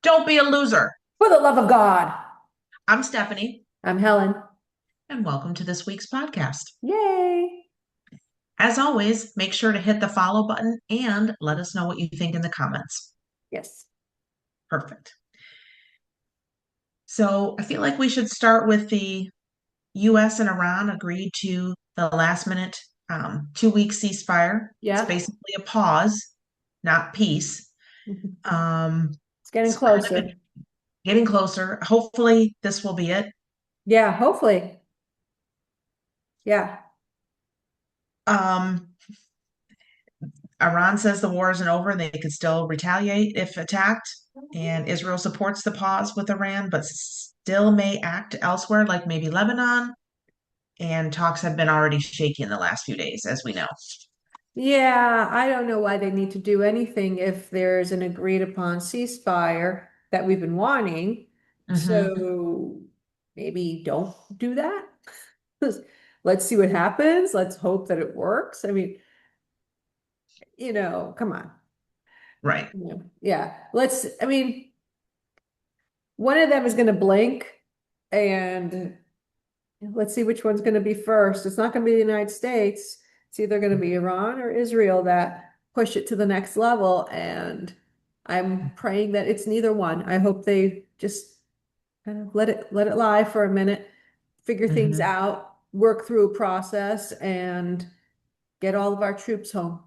Don't be a loser. For the love of God. I'm Stephanie, I'm Helen. and welcome to this week's podcast. Yay. As always, make sure to hit the follow button and let us know what you think in the comments. Yes. Perfect. So I feel like we should start with the US and Iran agreed to the last minute 2 week ceasefire. It's Yeah. basically a pause, not peace. It's Um, getting it's kind of closer. getting closer. Hopefully, this will be it. Yeah, hopefully. Yeah. Um, Iran says the war isn't over and they could still retaliate if attacked. And Israel supports the pause with Iran, but still may act elsewhere, like maybe Lebanon. And talks have been already shaky in the last few days, as we know. Yeah, I don't know why they need to do anything if there's an agreed upon ceasefire that we've been wanting. Hmm. So maybe don't do that. Let's see what happens. Let's hope that it works. I mean, come on. Right. Yeah. I mean, one of them is going to blink and let's see which one's going to be first. It's not going to be the United States. It's either going to be Iran or Israel that push it to the next level. And I'm praying that it's neither one. I hope they just kind of let it lie for a minute, figure things Hmm. out, work through a process, and get all of our troops home.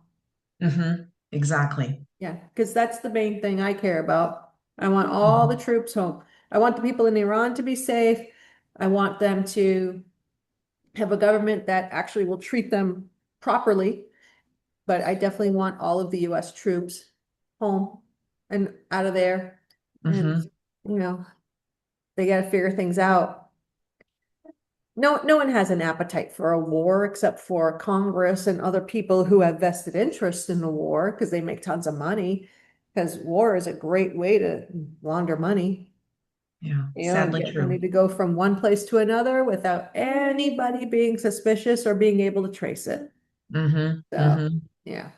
Hmm. Exactly. Yeah, because that's the main thing I care about. I want all the Mhm. troops home. I want the people in Iran to be safe. I want them to have a government that actually will treat them properly. But I definitely want all of the US troops home and out of there. And, Hmm. you know, they got to figure things out. No one has an appetite for a war except for Congress and other people who have vested interest in the war because they make tons of money. Because war is a great way to launder money. Yeah. And Sadly get money true. to go from one place to another without anybody being suspicious or being able to trace it. Hmm. So, Hmm. yeah.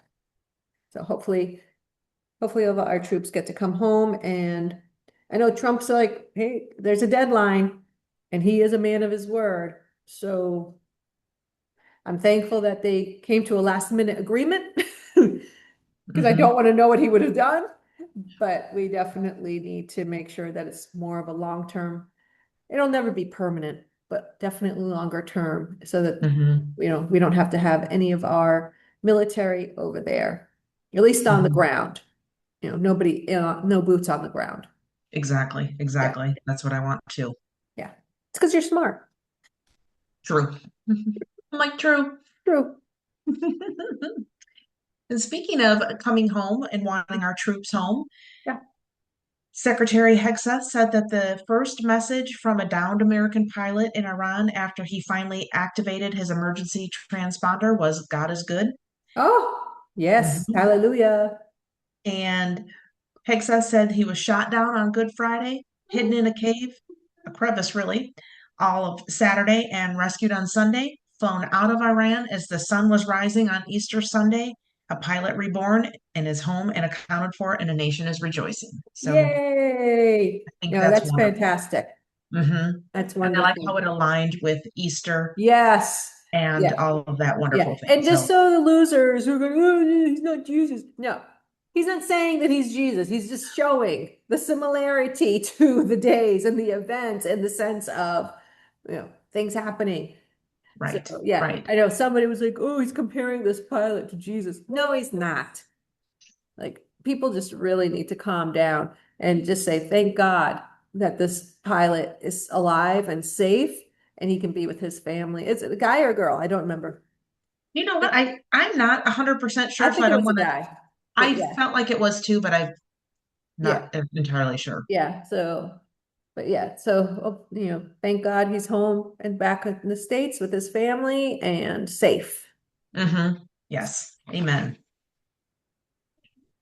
So hopefully all of our troops get to come home. And I know Trump's like, hey, there's a deadline, and he is a man of his word. So I'm thankful that they came to a last minute agreement because I don't Hmm. want to know what he would have done. But we definitely need to make sure that it's more of a long term. It'll never be permanent, but definitely longer term so that Hmm. we don't have to have any of our military over there, at least on the Hmm. ground. Nobody, no boots on the ground. Exactly. Yeah, Exactly. That's what I want too. yeah. It's because you're smart. True. I'm like, true. True. And speaking of coming home and wanting our troops home, Yeah. Secretary Hegseth said that the first message from a downed American pilot in Iran after he finally activated his emergency transponder was God is good. Oh, yes. Mhm. Hallelujah. And Hegseth said he was shot down on Good Friday, hidden in a cave, a crevice really, all of Saturday and rescued on Sunday, flown out of Iran as the sun was rising on Easter Sunday, a pilot reborn in his home and accounted for, and a nation is rejoicing. So Yay. I think No, that's that's wonderful. fantastic. Hmm. That's And I like wonderful. how it aligned with Easter Yes. and Yeah. all of that Yeah. wonderful thing. And just So, so the losers who are going, oh, he's not Jesus. No, he's not saying that he's Jesus. He's just showing the similarity to the days and the events and the sense of, things happening. So, right, yeah, right. I know somebody was like, oh, he's comparing this pilot to Jesus. No, he's not. Like, people just really need to calm down and just say, thank God that this pilot is alive and safe and he can be with his family. It's a guy or a girl? I don't remember. You know what? I'm not 100% I sure, so think I it don't was a want to. guy, but I yeah, felt like it was too, but I'm yeah, not entirely sure. yeah. So, but yeah, so, thank God he's home and back in the States with his family and safe. Hmm. Yes, amen.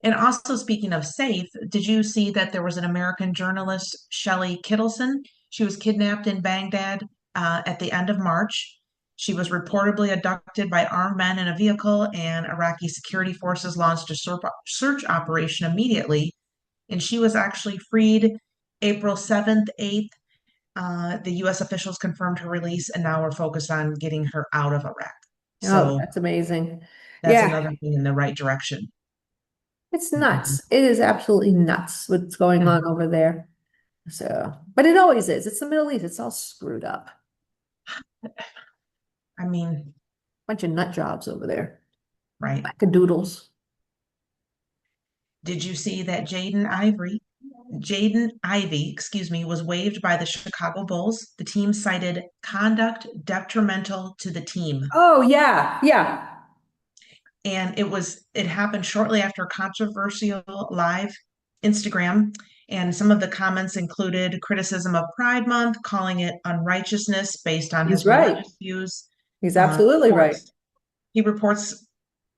And also, speaking of safe, did you see that there was an American journalist, Shelly Kittleson? She was kidnapped in Baghdad at the end of March. She was reportedly abducted by armed men in a vehicle, and Iraqi security forces launched a search operation immediately. and she was actually freed April 7th, 8th. The US officials confirmed her release, and now we're focused on getting her out of Iraq. Oh, So that's amazing. that's Yeah, another thing in the right direction. it's Mhm. nuts. It is absolutely nuts what's going on Mhm. over there. So, but it always is. It's the Middle East. It's all screwed up. I mean, Bunch of nut jobs over there. right. Wackadoodles. Did you see that Jaden Ivey, excuse me, was waived by the Chicago Bulls? The team cited conduct detrimental to the team. Oh, yeah, yeah. And it happened shortly after a controversial live Instagram. And some of the comments included criticism of Pride Month, calling it unrighteousness based on He's his right. religious views. He's Uh, absolutely right. reports, he reports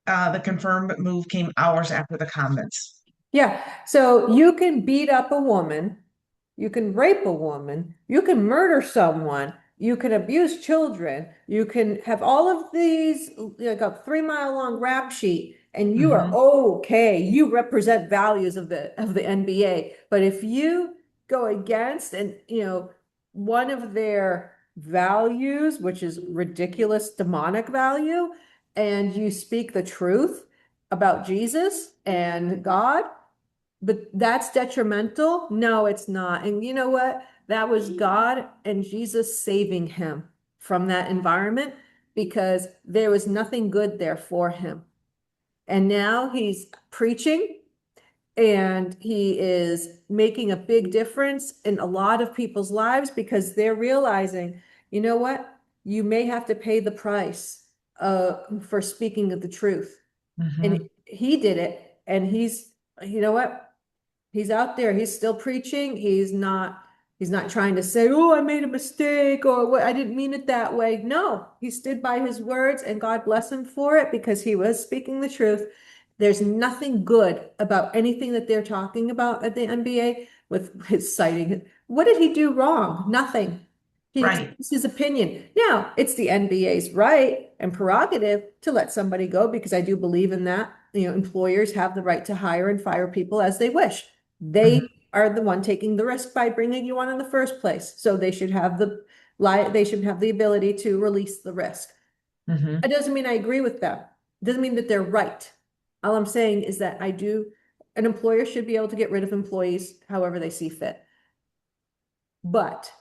the confirmed move came hours after the comments. Yeah. So you can beat up a woman, you can rape a woman, you can murder someone, you can abuse children, you can have all of these, like a 3 mile long rap sheet, and you are Hmm. okay. You represent values of the NBA. But if you go against and one of their values, which is ridiculous demonic value, and you speak the truth about Jesus and God, but that's detrimental. No, it's not. And you know what? That was God and Jesus saving him from that environment because there was nothing good there for him. And now he's preaching and he is making a big difference in a lot of people's lives because they're realizing, you know what? You may have to pay the price for speaking of the truth. And Hmm. he did it. And you know what? He's out there. He's still preaching. He's not trying to say, "Oh, I made a mistake," or "What, I didn't mean it that way." No, he stood by his words and God bless him for it because he was speaking the truth. There's nothing good about anything that they're talking about at the NBA with his citing. What did he do wrong? Nothing. He Right. expressed his opinion. Now, it's the NBA's right and prerogative to let somebody go because I do believe in that. Employers have the right to hire and fire people as they wish. They Hmm. are the one taking the risk by bringing you on in the first place. So they should have the ability to release the risk. It Hmm. doesn't mean I agree with them. It doesn't mean that they're right. All I'm saying is that an employer should be able to get rid of employees however they see fit. But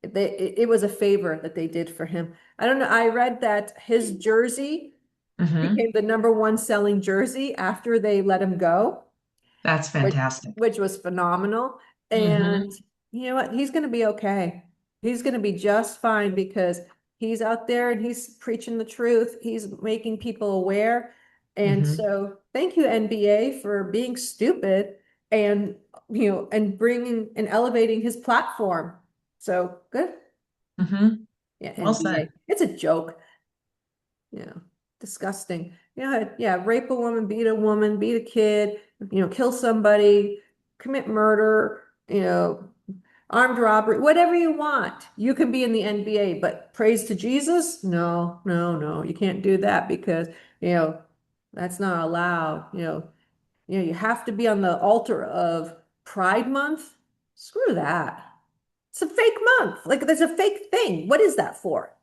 it was a favor that they did for him. I don't know. I read that his jersey Hmm. became the number one selling jersey after they let him go, That's which fantastic. which was phenomenal. Hmm. And you know what? He's going to be okay. He's going to be just fine because he's out there and he's preaching the truth. He's making people aware. And Hmm. so thank you, NBA, for being stupid and and bringing and elevating his platform. So good. Hmm. Yeah, Well NBA. said. It's a joke. Yeah, disgusting. Yeah, yeah, rape a woman, beat a woman, beat a kid, kill somebody, commit murder, armed robbery, whatever you want. You can be in the NBA, but praise to Jesus? No, no, no. You can't do that because, you know, that's not allowed. You have to be on the altar of Pride Month. Screw that. It's a fake month. Like there's a fake thing. What is that for?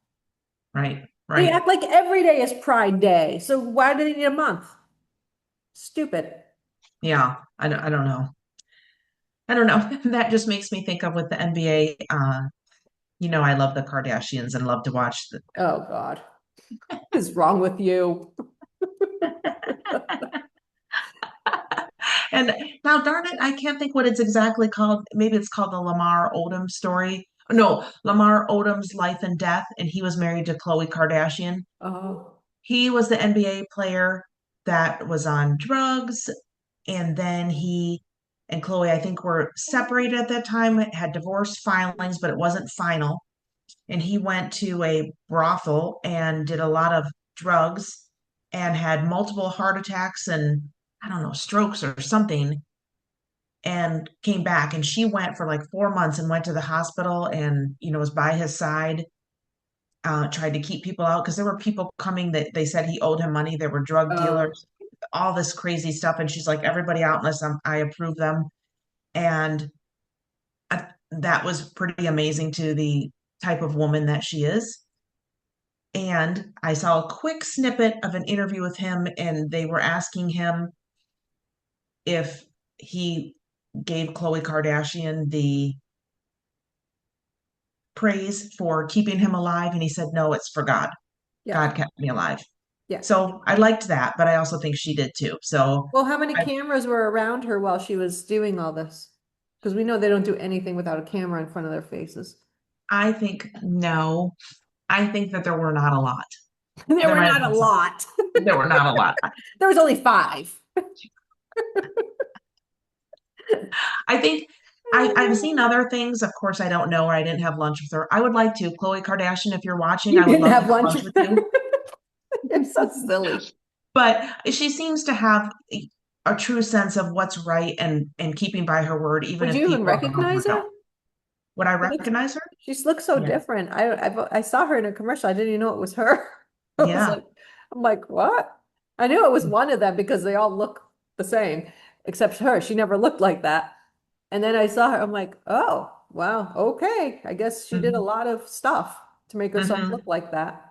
Right. They Right. act like every day is Pride Day. So why do they need a month? Stupid. Yeah. I don't know. I don't know. That just makes me think of with the NBA. I love the Kardashians and love to watch the. Oh God. What is wrong with you? And now, darn it, I can't think what it's exactly called. Maybe it's called the Lamar Odom story. No, Lamar Odom's Life and Death, and he was married to Khloe Kardashian. Oh, He was the NBA player that was on drugs, and then he and Khloe, I think, were separated at that time, had divorce filings, but it wasn't final. And he went to a brothel and did a lot of drugs and had multiple heart attacks and I don't know, strokes or something, and came back. And she went for like 4 months and went to the hospital and, was by his side, tried to keep people out because there were people coming that they said he owed him money. There were drug oh, dealers. all this crazy stuff. And she's like, everybody out unless I approve them. And that was pretty amazing to the type of woman that she is. And I saw a quick snippet of an interview with him, and they were asking him if he gave Khloe Kardashian the praise for keeping him alive. And he said, no, it's for God. Yeah. God kept me alive. Yeah. So I liked that, but I also think she did too. So Well, how many I, cameras were around her while she was doing all this? Because we know they don't do anything without a camera in front of their faces. I think no, I think that there were not a lot. There There were might have not a been some. lot. There were not a lot. There was only 5. I think I've seen other things. Of course, I don't know, or I didn't have lunch with her. I would like to. Khloe Kardashian, if you're watching, You I would didn't love to have have lunch lunch with with her. you. You're so silly. But she seems to have a true sense of what's right and keeping by her word, even Would if you even people around her recognize her? don't. Would I She looks, recognize her? she looks so Yeah. different. I saw her in a commercial. I didn't even know it was her. I was Yeah. like, I'm like, what? I knew it was one of them because they all look the same, except her. She never looked like that. And then I saw her. I'm like, oh, wow, okay. I guess she did a Hmm. lot of stuff to make herself look Hmm. like that.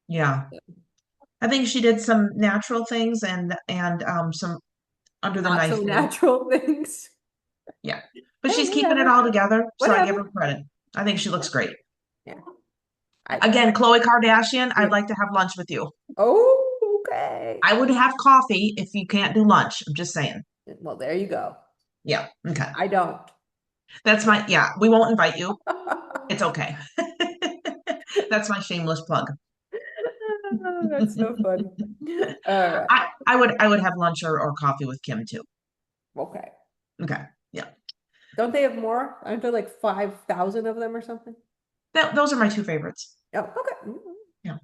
Yeah. I think she did some natural things and some under the Not so knife things. natural things. Yeah. But Hey, she's keeping it whatever, all together, so I give whatever. her credit. I think she looks great. Yeah. I, Again, Khloe Kardashian, yeah. I'd like to have lunch with you. Oh, okay. I would have coffee if you can't do lunch. I'm just saying. Well, there you go. Yeah. Okay. I don't. That's yeah, we won't invite you. It's okay. That's my shameless plug. Oh, that's so funny. All right. I would have lunch or coffee with Kim too. Okay. Okay. Yeah. Don't they have more? Aren't there like 5,000 of them or something? Those are my two favorites. Oh, okay. Yeah.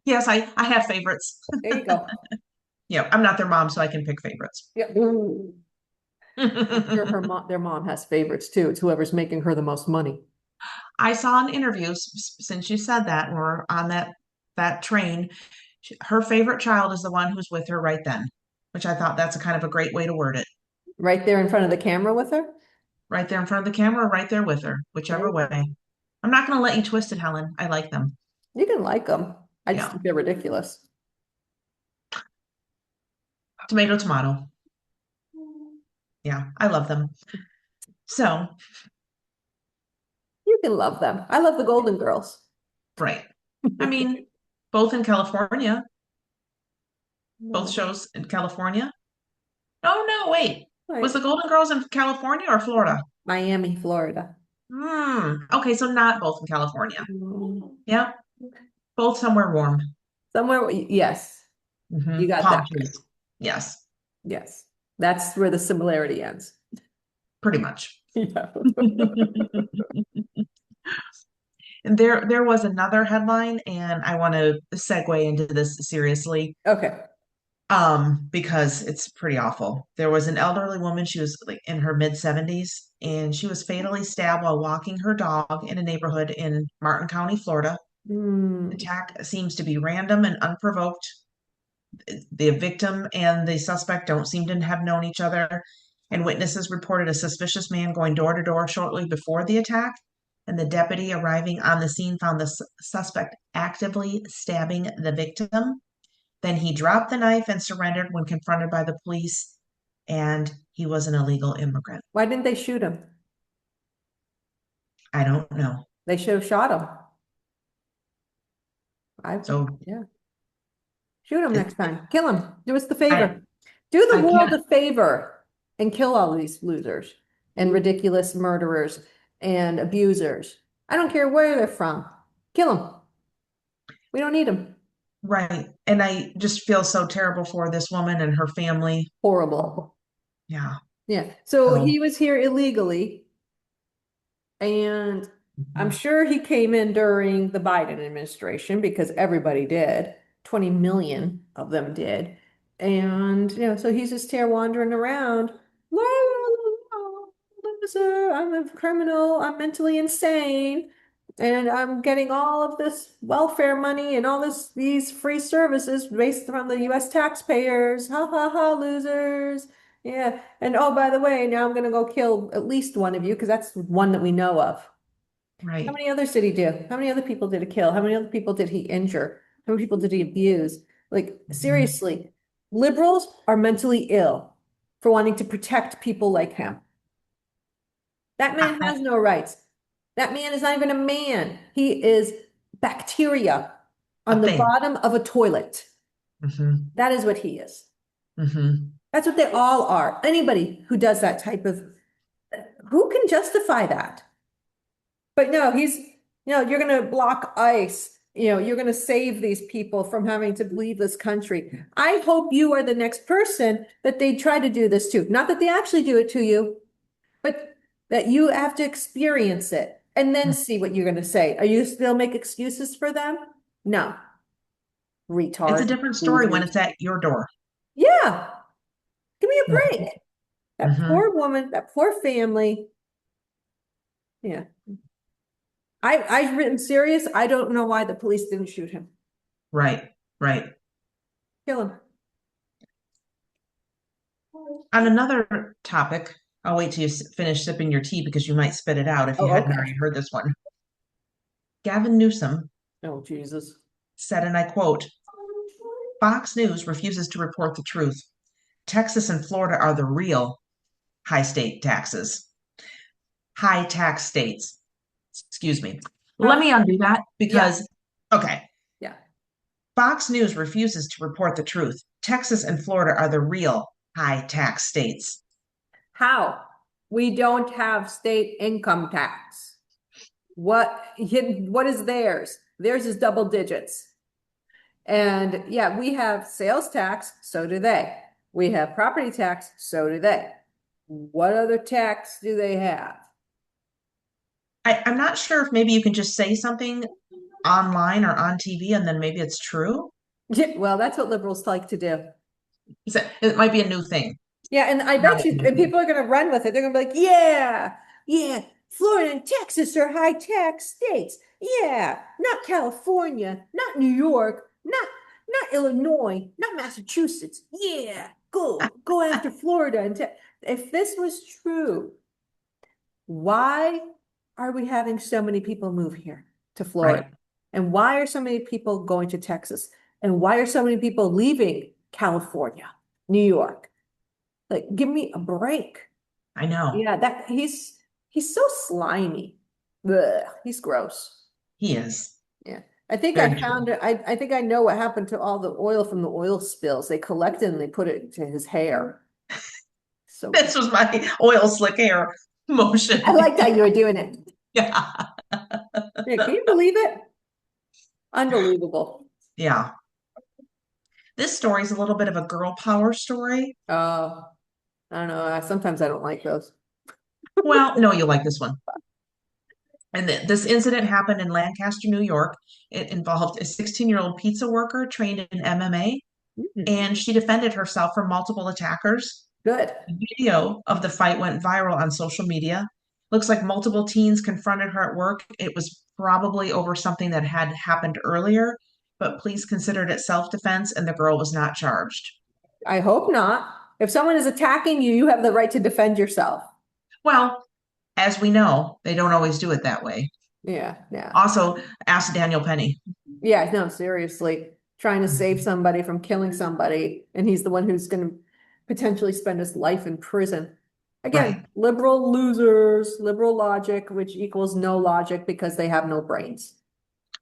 Yes, I have favorites. There you go. Yeah, I'm not their mom, so I can pick favorites. Yeah. I'm sure their mom has favorites too. It's whoever's making her the most money. I saw an interview since you said that, and we're on that train. Her favorite child is the one who's with her right then, which I thought that's a kind of a great way to word it. Right there in front of the camera with her? Right there in front of the camera, right there with her, There whichever you go. way. I'm not going to let you twist it, Helen. I like them. You can like them. I just Yeah. think they're ridiculous. Tomato, tomato. Yeah, I love them. So, You can love them. I love the Golden Girls. right. I mean, both in California, both No. shows in California. Oh, no, wait. Was Right. the Golden Girls in California or Florida? Miami, Florida. Okay, so not both in California. Mm. Yeah, both somewhere warm. Somewhere, yes, you got Palm that right. trees. Yes, Yes. That's where the similarity ends. pretty much. Yeah. And there was another headline, and I want to segue into this seriously, Okay. because it's pretty awful. There was an elderly woman, she was like in her mid 70s, and she was fatally stabbed while walking her dog in a neighborhood in Martin County, Florida. The Mm. attack seems to be random and unprovoked. The victim and the suspect don't seem to have known each other, and witnesses reported a suspicious man going door to door shortly before the attack. And the deputy arriving on the scene found the suspect actively stabbing the victim. Then he dropped the knife and surrendered when confronted by the police, and he was an illegal immigrant. Why didn't they shoot him? I don't know. They should have shot him. So Yeah. Shoot him it, next time. Kill him. Do us the I favor. Do the I world can't. a favor and kill all these losers and ridiculous murderers and abusers. I don't care where they're from. Kill them. We don't need them. Right. And I just feel so terrible for this woman and her family. Horrible. Yeah. Yeah. So So he was here illegally, and I'm mhm. sure he came in during the Biden administration because everybody did. 20 million of them did. And, so he's just here wandering around. La, la, la, la, loser, I'm a criminal. I'm mentally insane. and I'm getting all of this welfare money and all these free services based from the US taxpayers. Ha ha ha, losers. Yeah. And oh, by the way, now I'm gonna go kill at least one of you because that's one that we know of. How Right. many others did he do? How many other people did he kill? How many other people did he injure? How many people did he abuse? Like, Mhm. seriously, liberals are mentally ill for wanting to protect people like him. That man I- has no rights. That man is not even a man. He is bacteria a on the thing. bottom of a toilet. Hmm. That is what he is. Hmm. That's what they all are. Anybody who does that type of, who can justify that? But no, you're going to block ICE. You're going to save these people from having to leave this country. I hope you are the next person that they try to do this to. Not that they actually do it to you, but that you have to experience it and then see what you're going to say. Are you still make excuses for them? No, It's a retard different story when losers. it's at your door. Yeah, give me a Hmm. break. That Hmm. poor woman, that poor family. Yeah. I'm serious. I don't know why the police didn't shoot him. Right. Right. Kill him. On another topic, I'll wait till you finish sipping your tea because you might spit it out if you Oh, hadn't okay. already heard this one. Gavin Newsom Oh, Jesus. said, and I quote, Fox News refuses to report the truth. Texas and Florida are the real high state taxes, high tax states. Excuse me. Let How? me undo that Yeah, because, okay, yeah. Fox News refuses to report the truth. Texas and Florida are the real high tax states. How? We don't have state income tax. What is theirs? Theirs is double digits. And yeah, we have sales tax, so do they. We have property tax, so do they. What other tax do they have? I'm not sure if maybe you can just say something online or on TV and then maybe it's true. Yeah, well, that's what liberals like to do. It might be a new thing. Yeah, and I Not bet a you, new and thing. people are going to run with it. They're going to be like, yeah, yeah, Florida and Texas are high tax states. Yeah, not California, not New York, not Illinois, not Massachusetts. Yeah, go after Florida and if this was true, why are we having so many people move here to Florida? Right. And why are so many people going to Texas? And why are so many people leaving California, New York? Like, give me a break. I know. Yeah, that he's so slimy. Ugh, he's gross. He is. Yeah. I think I Very true. found it. I think I know what happened to all the oil from the oil spills. They collected and they put it to his hair. So This was my oil slick hair I motion. liked how you were doing it. Yeah. Yeah, can you believe it? Unbelievable. Yeah. This story is a little bit of a girl power story. Oh, I don't know. Sometimes I don't like those. Well, no, you'll like this one. And this incident happened in Lancaster, New York. It involved a 16-year-old pizza worker trained in MMA, Mm, and she defended herself from multiple attackers. good. Video of the fight went viral on social media. Looks like multiple teens confronted her at work. It was probably over something that had happened earlier, but police considered it self-defense and the girl was not charged. I hope not. If someone is attacking you, you have the right to defend yourself. Well, as we know, they don't always do it that way. Yeah, yeah. Also, ask Daniel Penny. Yeah, no, seriously. Trying to save somebody from killing somebody, and he's the one who's going to potentially spend his life in prison. Right. Again, liberal losers, liberal logic, which equals no logic because they have no brains.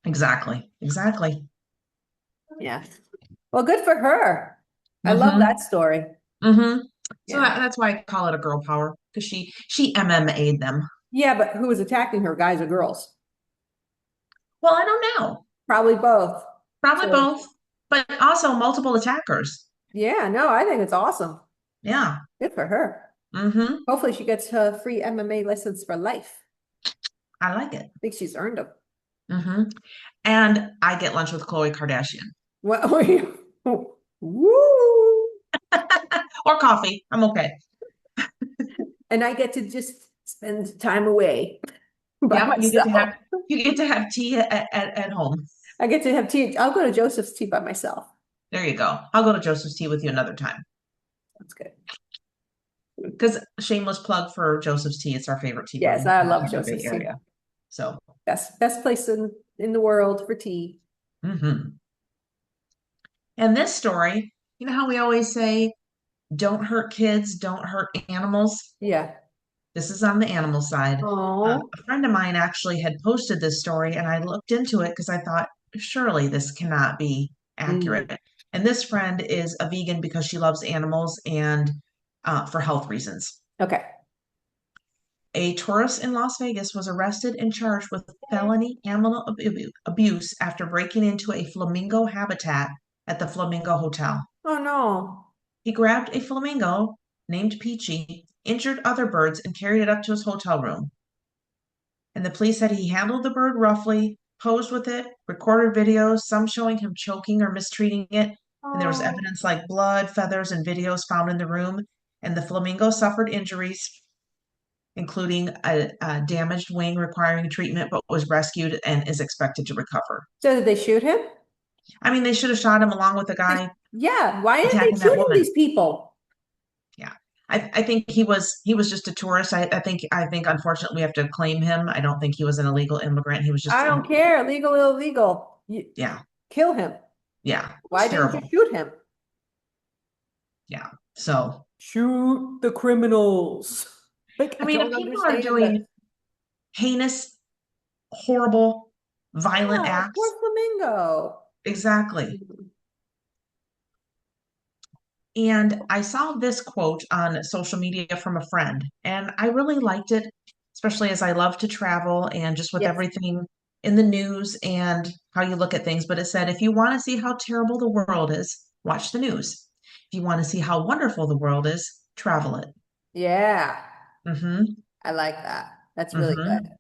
Exactly. Exactly. Yeah. Well, good for her. I love Mm-hmm. that story. Mm-hmm. So Yeah. that's why I call it a girl power because she MMA'd them. Yeah, but who was attacking her, guys or girls? Well, I don't know. Probably both. Probably So, both, but also multiple attackers. yeah, no, I think it's awesome. Yeah. Good for her. Mm-hmm. Hopefully she gets her free MMA lessons for life. I like it. I think she's earned them. Mm-hmm. And I get lunch with Khloe Kardashian Well, woo! or coffee. I'm okay. And I get to just spend time away. by Yep, myself. you get to have tea at home. I get to have tea. I'll go to Joseph's tea by myself. There you go. I'll go to Joseph's Tea with you another time. That's good. Because shameless plug for Joseph's Tea. It's our favorite tea room Yes, I in the love Tampa Bay Joseph's tea. area. So, Best place in the world for tea. mhm. And this story, you know how we always say, don't hurt kids, don't hurt animals. Yeah. This is on the animal side. Oh. A friend of mine actually had posted this story, and I looked into it because I thought, surely this cannot be Mm. accurate. And this friend is a vegan because she loves animals and for health reasons. Okay. A tourist in Las Vegas was arrested and charged with felony animal abuse after breaking into a flamingo habitat at the Flamingo Hotel. Oh no. He grabbed a flamingo named Peachy, injured other birds, and carried it up to his hotel room. And the police said he handled the bird roughly, posed with it, recorded videos, some showing him choking or mistreating it. And there was Oh. evidence like blood, feathers, and videos found in the room. And the flamingo suffered injuries, including a damaged wing requiring treatment, but was rescued and is expected to recover. So did they shoot him? I mean, they should have shot him along with the guy Yeah. Why didn't they attacking that shooting woman. these people? Yeah. I think he was just a tourist. I think unfortunately we have to claim him. I don't think he was an illegal immigrant. He was just I don't care. Legal, illegal. You yeah, kill him. yeah. Why It's didn't you terrible. shoot him? Yeah. So Shoot the criminals. Like, I I mean, if don't people are understand this. doing heinous, horrible, violent Yeah, poor acts, flamingo. exactly. And I saw this quote on social media from a friend, and I really liked it, especially as I love to travel and just with Yes. everything in the news and how you look at things. But it said, if you want to see how terrible the world is, watch the news. If you want to see how wonderful the world is, travel it. Yeah. Hmm. I like that. That's really good. Hmm.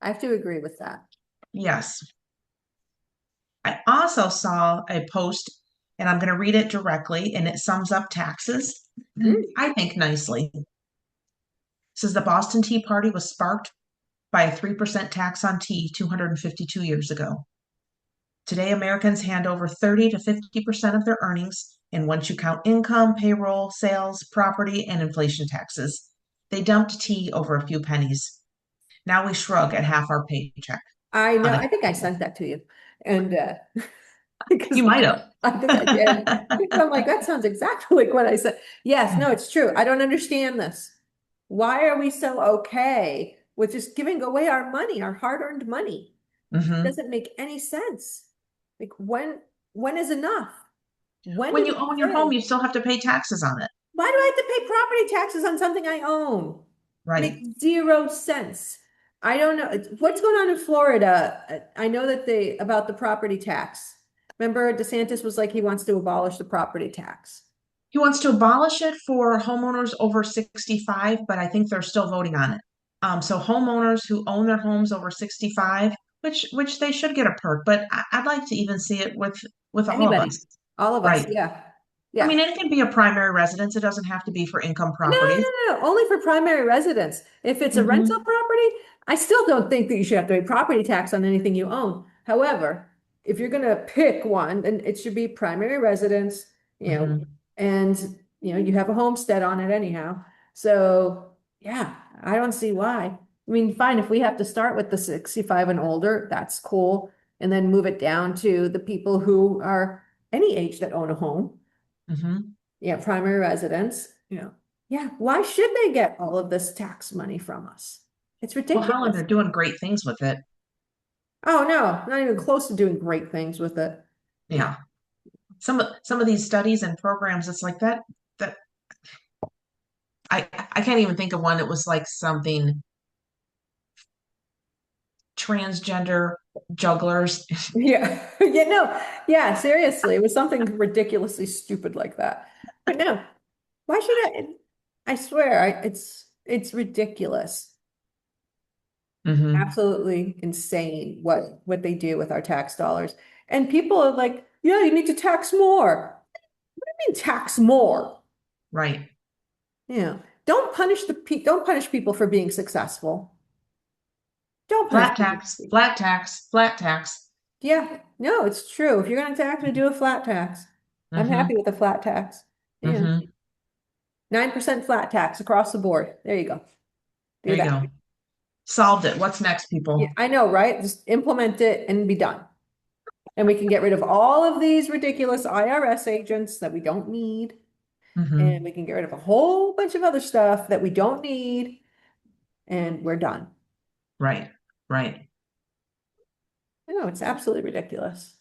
I have to agree with that. Yes. I also saw a post, and I'm going to read it directly, and it sums up taxes, Mm. I think, nicely. It says the Boston Tea Party was sparked by a 3% tax on tea 252 years ago. Today, Americans hand over 30 to 50% of their earnings, and once you count income, payroll, sales, property, and inflation taxes, they dumped tea over a few pennies. Now we shrug at half our paycheck. I know. I think I Unacceptable. sent that to you. And because You might have. I think I did. I'm like, that sounds exactly like what I said. Yes, no, it's true. I don't understand this. Why are we so okay with just giving away our money, our hard-earned money? It Hmm. doesn't make any sense. Like when is enough? When do When you we own your home, say, you still have to pay taxes on it, why do I have to pay property taxes on something I own? right? Makes zero sense. I don't know. What's going on in Florida? I know that about the property tax. Remember, DeSantis was like he wants to abolish the property tax. He wants to abolish it for homeowners over 65, but I think they're still voting on it. So homeowners who own their homes over 65, which they should get a perk, but I'd like to even see it with all of Anybody, us, all of us, right? yeah. I Yeah. mean, it can be a primary residence. It doesn't have to be for income No, properties. no, no, only for primary residence. If it's a rental Hmm. property, I still don't think that you should have to pay property tax on anything you own. However, if you're gonna pick one, then it should be primary residence, Hmm. and you have a homestead on it anyhow. So yeah, I don't see why. I mean, fine, if we have to start with the 65 and older, that's cool. And then move it down to the people who are any age that own a home. Hmm. Yeah, primary residence. Yeah, why should they get all of this tax money from us? It's Well, Helen, ridiculous. they're doing great things with it. Oh no, not even close to doing great things with it. Yeah. Yeah. Some of these studies and programs, it's like that I can't even think of one that was like something transgender jugglers. Yeah. Yeah, no. Yeah, seriously. It was something ridiculously stupid like that. But no, why should I swear, it's ridiculous. Hmm. Absolutely insane what they do with our tax dollars. And people are like, yeah, you need to tax more. What do you mean tax more? Right. Yeah. Don't punish people for being successful. Don't punish Flat people. tax, flat tax, flat tax. Yeah, no, it's true. If you're going to tax me, do a flat tax. I'm Mm-hmm. happy with a flat tax. Yeah, Mm-hmm. 9% flat tax across the board. There you go. Do There you that. go. Solved it. What's next, Yeah, people? I know, right? Just implement it and be done. And we can get rid of all of these ridiculous IRS agents that we don't need. And Mm-hmm. we can get rid of a whole bunch of other stuff that we don't need. And we're done. Right. Right. No, it's absolutely ridiculous.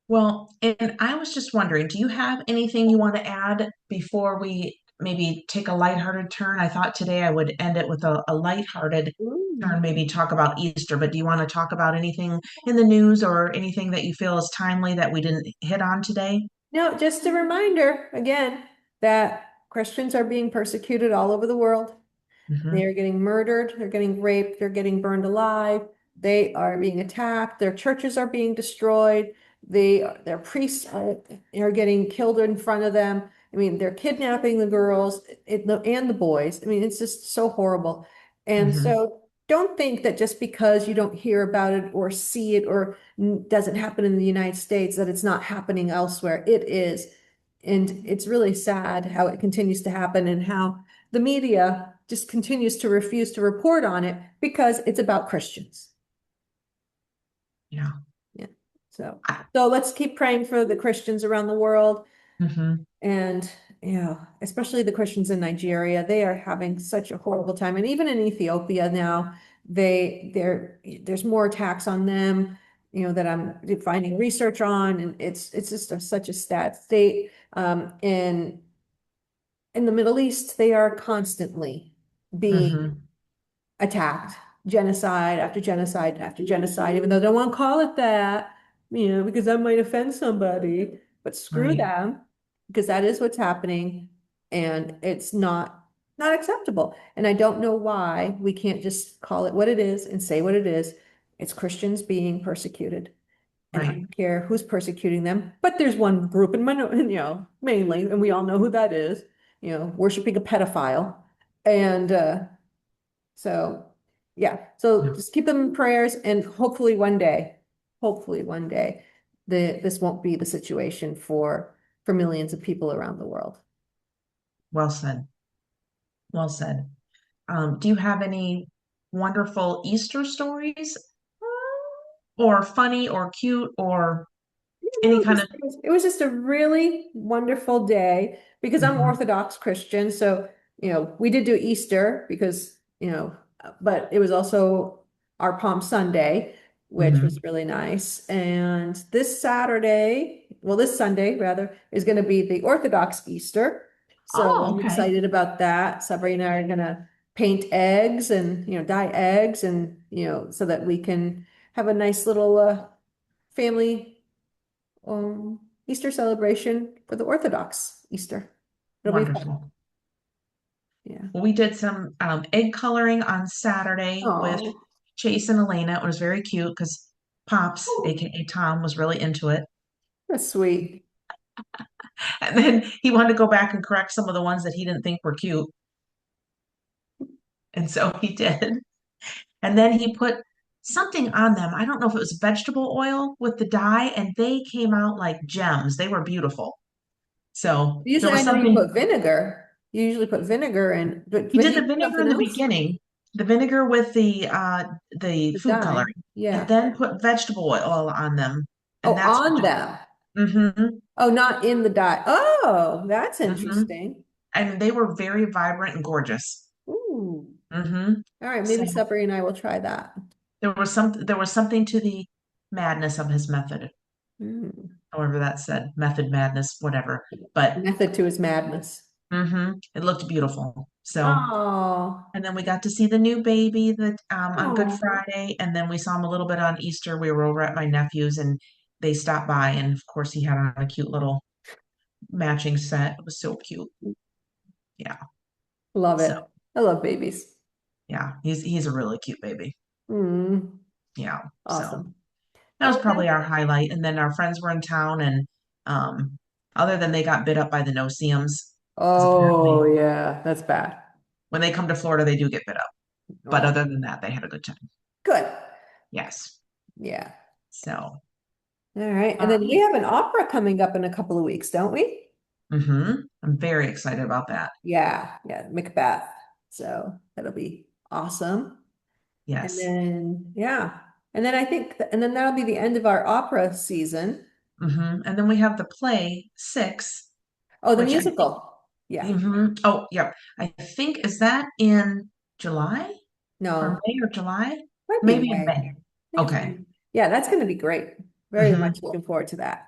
Well, and I was just wondering, do you have anything you want to add before we maybe take a lighthearted turn? I thought today I would end it with a lighthearted Ooh. turn, maybe talk about Easter, but do you want to talk about anything in the news or anything that you feel is timely that we didn't hit on today? No, just a reminder again that Christians are being persecuted all over the world. They Hmm. are getting murdered, they're getting raped, they're getting burned alive, they are being attacked, their churches are being destroyed, their priests are getting killed in front of them. I mean, they're kidnapping the girls and the boys. I mean, it's just so horrible. And Hmm. so don't think that just because you don't hear about it or see it or doesn't happen in the United States that it's not happening elsewhere. It is. And it's really sad how it continues to happen and how the media just continues to refuse to report on it because it's about Christians. Yeah. Yeah. So, so let's keep praying for the Christians around the world Hmm. and, especially the Christians in Nigeria. They are having such a horrible time. And even in Ethiopia now, there's more attacks on them, that I'm finding research on, and it's just such a sad state. In the Middle East, they are constantly being Hmm. attacked, genocide after genocide after genocide, even though they don't want to call it that, because that might offend somebody. But screw Right. them, because that is what's happening, and it's not acceptable. And I don't know why we can't just call it what it is and say what it is. It's Christians being persecuted. And I Right. don't care who's persecuting them, but there's one group mainly, and we all know who that is, worshiping a pedophile. And so, yeah, so Yeah. just keep them in prayers and hopefully one day, this won't be the situation for millions of people around the world. Well said. Well said. Do you have any wonderful Easter stories or funny or cute or any kind of? It was just a really wonderful day because I'm Mhm. Orthodox Christian. So, we did do Easter because, but it was also our Palm Sunday, which was Mhm. really nice. And this Sunday rather, is going to be the Orthodox Easter. So Oh, I'm okay. excited about that. Sabrina and I are going to paint eggs and, dye eggs and, so that we can have a nice little family Easter celebration for the Orthodox Easter. It'll be fun. Wonderful. Yeah. Well, we did some egg coloring on Saturday with Oh, Chase and Elena. It was very cute because Pops, aka Tom, was really into it. that's sweet. And then he wanted to go back and correct some of the ones that he didn't think were cute. And so he did. And then he put something on them. I don't know if it was vegetable oil with the dye, and they came out like gems. They were beautiful. So there Usually I was know you something. put vinegar. You usually put vinegar in, He but did he the did vinegar something in the else. beginning, the vinegar with the The food dye. coloring, and Yeah. then put vegetable oil on them, and Oh, that's what on just. them. Mm-hmm. Oh, not in the dye. Oh, that's Mm-hmm. interesting. And they were very vibrant and gorgeous. Ooh. Mm-hmm. All right, So maybe Sabri and I will try that. there was something to the madness of his method, Mm. however that said, method madness, whatever. But Method to his madness. it looked beautiful. So, Oh, and then we got to see the new baby that on Good oh, Friday, and then we saw him a little bit on Easter. We were over at my nephew's, and they stopped by, and of course he had on a cute little matching set. It was so cute. Yeah. love So it. I love babies. yeah, he's a really cute baby. Mm, Yeah. So awesome. that was Okay. probably our highlight. And then our friends were in town, and um, other than they got bit up by the no-see-ums, because Oh, apparently yeah, that's bad. when they come to Florida, they do get bit up. But Oh, other than that, they had a good time. good. Yes. Yeah. So, All right. And all then we right. have an opera coming up in a couple of weeks, don't we? I'm very excited about that. Yeah. Yeah. Macbeth. So that'll be awesome. And Yes. then, yeah. And then I think, and then that'll be the end of our opera season. And then we have the play six, Oh, the which I think, musical. Yeah. oh, yeah. I think, is that in July or No, May or July? might be Maybe in May. May. I think it's Okay. May. Yeah, that's going to be great. Very hmm much looking forward to that.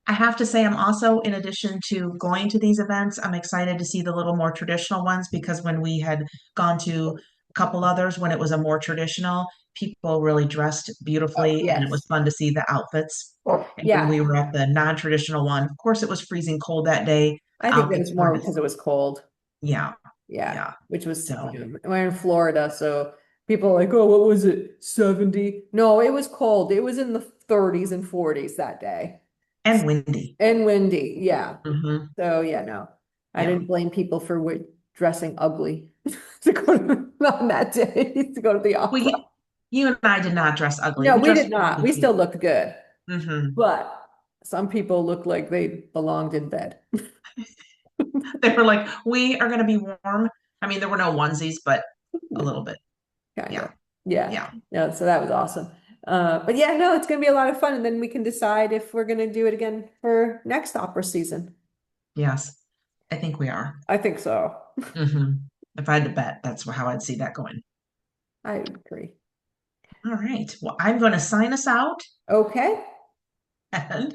I have to say, I'm also, in addition to going to these events, I'm excited to see the little more traditional ones because when we had gone to a couple others, when it was a more traditional, people really dressed Oh, beautifully and it was yes. fun to see the outfits. And when we Yeah. were at the non-traditional one, of course, it was freezing cold that day. I The think that outfits was more weren't, because it was cold. yeah, Yeah. yeah. Which was, So, we're in Florida. So people are like, oh, what was it? 70? No, it was cold. It was in the 30s and 40s that day. and windy. And windy. Yeah. hmm So yeah, no, I Yeah. didn't blame people for dressing ugly to go to, on that day to go to the opera. We, you and I did not dress ugly. No, We we dressed did not. really We cute. still looked good, hmm but some people looked like they belonged in bed. They were like, we are going to be warm. I mean, there were no onesies, but a little bit. Kind of. Yeah. Yeah. Yeah. Yeah. So that was awesome. But yeah, no, it's gonna be a lot of fun, and then we can decide if we're gonna do it again for next opera season. Yes. I think we are. I think so. hmm If I had to bet, that's how I'd see that going. I agree. All right. Well, I'm going to sign us out Okay. and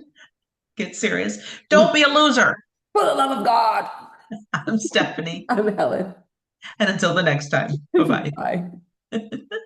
get serious. For Don't be a loser. the love of God. I'm Stephanie. I'm Helen. And until the next time, bye bye. Bye.